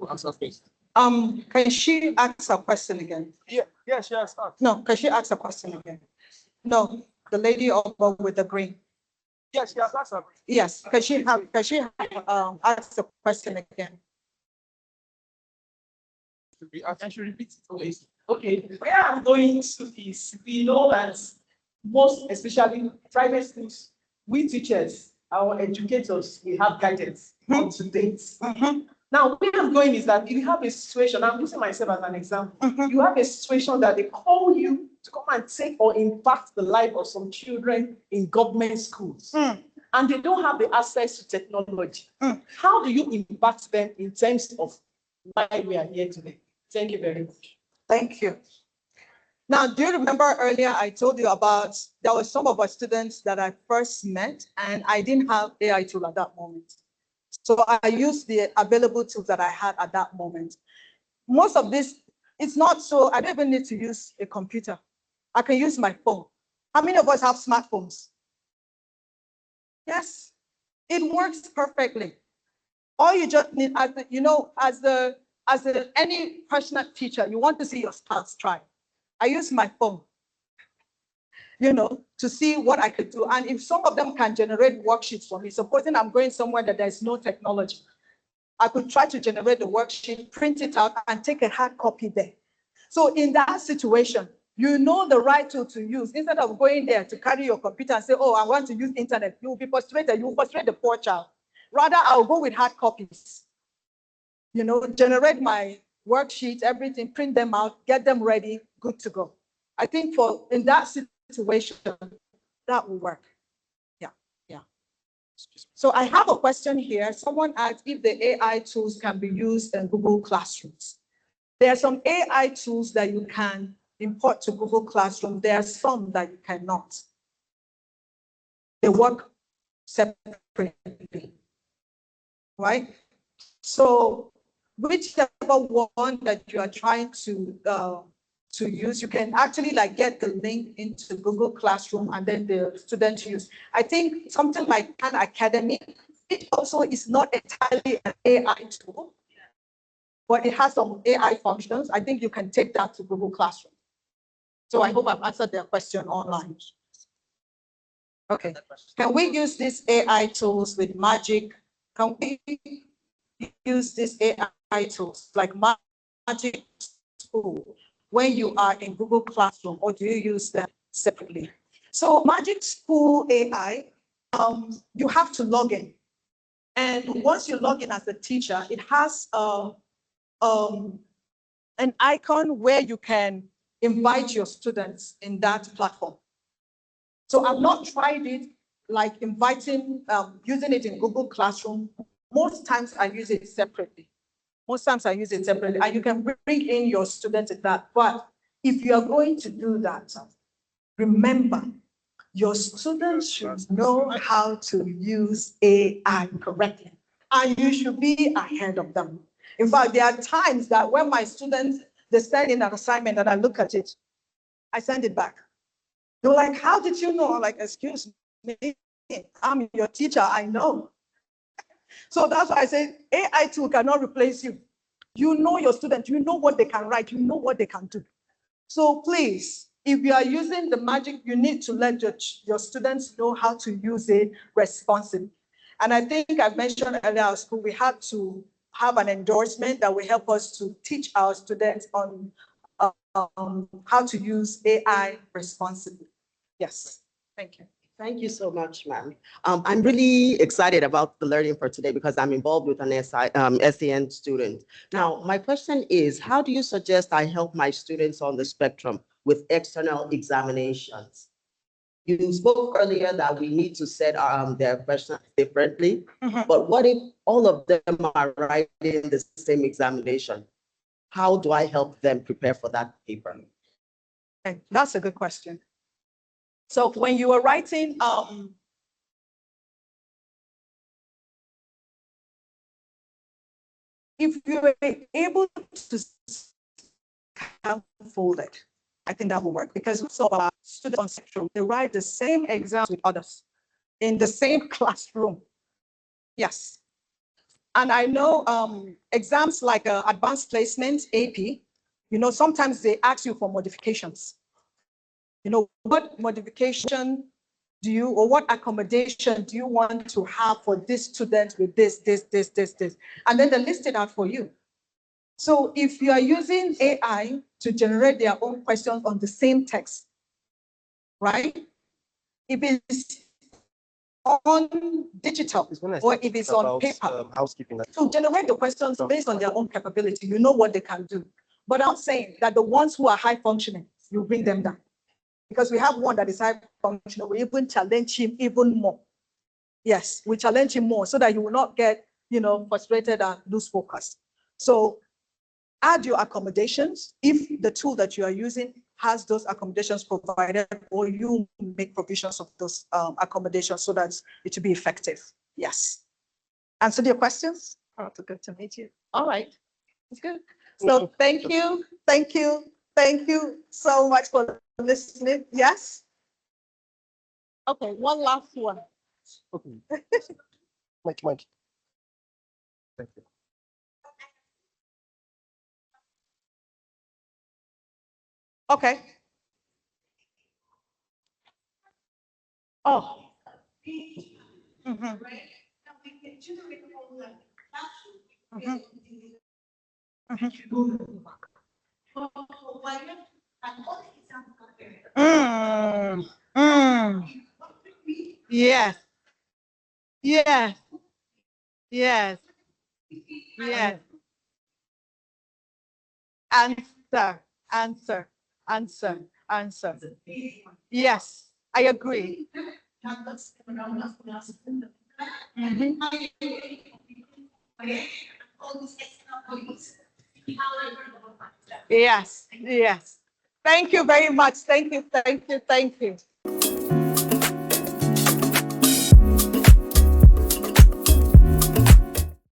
Answer first. Can she ask a question again? Yeah, she has asked. No, can she ask a question again? No, the lady over with the green. Yes, she has asked her. Yes, can she ask the question again? I should repeat it always. Okay, where I'm going to is we know that most, especially private schools, we teachers, our educators, we have guidance up to date. Now, where I'm going is that if you have a situation, I'm using myself as an example, you have a situation that they call you to come and take or impact the life of some children in government schools. And they don't have the access to technology. How do you impact them in terms of why we are here today? Thank you very much. Thank you. Now, do you remember earlier I told you about there were some of our students that I first met and I didn't have AI tool at that moment. So I used the available tools that I had at that moment. Most of this, it's not so, I don't even need to use a computer. I can use my phone. How many of us have smartphones? Yes, it works perfectly. All you just need, as any personal teacher, you want to see your spouse try. I use my phone, to see what I could do. And if some of them can generate worksheets for me, supposing I'm going somewhere that there's no technology, I could try to generate the worksheet, print it out, and take a hard copy there. So in that situation, you know the right tool to use. Instead of going there to carry your computer and say, oh, I want to use internet, you'll be frustrated. You'll frustrate the poor child. Rather, I'll go with hard copies. Generate my worksheets, everything, print them out, get them ready, good to go. I think in that situation, that will work. Yeah. So I have a question here. Someone asked if the AI tools can be used in Google Classrooms. There are some AI tools that you can import to Google Classroom. There are some that you cannot. They work separately, right? So whichever one that you are trying to use, you can actually get the link into Google Classroom and then the student use. I think something like Khan Academy, it also is not entirely an AI tool, but it has some AI functions. I think you can take that to Google Classroom. So I hope I've answered their question online. Okay, can we use these AI tools with Magic? Can we use these AI tools like Magic School when you are in Google Classroom, or do you use them separately? So Magic School AI, you have to log in. And once you log in as a teacher, it has an icon where you can invite your students in that platform. So I've not tried it like inviting, using it in Google Classroom. Most times I use it separately. And you can bring in your students in that. But if you are going to do that, remember, your students should know how to use AI correctly, and you should be ahead of them. In fact, there are times that when my students, they send in an assignment and I look at it, I send it back. They're like, how did you know? I'm like, excuse me, I'm your teacher, I know. So that's why I say AI tool cannot replace you. You know your students, you know what they can write, you know what they can do. So please, if you are using the Magic, you need to let your students know how to use it responsibly. And I think I mentioned earlier at school, we had to have an endorsement that will help us to teach our students on how to use AI responsibly. Yes, thank you. Thank you so much, ma'am. I'm really excited about the learning for today because I'm involved with an SEN student. Now, my question is, how do you suggest I help my students on the spectrum with external examinations? You spoke earlier that we need to set their questions differently, but what if all of them are writing the same examination? How do I help them prepare for that paper? Okay, that's a good question. So when you are writing, if you're able to fold it, I think that will work, because some of our students on spectrum, they write the same exams with others in the same classroom. Yes. And I know exams like advanced placement, AP, sometimes they ask you for modifications. What modification or what accommodation do you want to have for this student with this? And then they list it out for you. So if you are using AI to generate their own questions on the same text, right? If it's on digital or if it's on paper, housekeeping. to generate the questions based on their own capability, you know what they can do. But I'm saying that the ones who are high functioning, you bring them down. Because we have one that is high functional, we even challenge him even more. Yes, we challenge him more so that you will not get, frustrated and lose focus. So add your accommodations if the tool that you are using has those accommodations provided, or you make provisions of those accommodations so that it will be effective. Yes. Answer your questions? Oh, good to meet you. All right. It's good. So thank you so much for listening. Yes? Okay, one last one. Okay. Mike. Thank you. Okay. Oh. Mhm. Mm, mm. Yes. Yes. Yes. Yes. Answer. Yes, I agree. Mhm. Yes. Thank you very much. Thank you.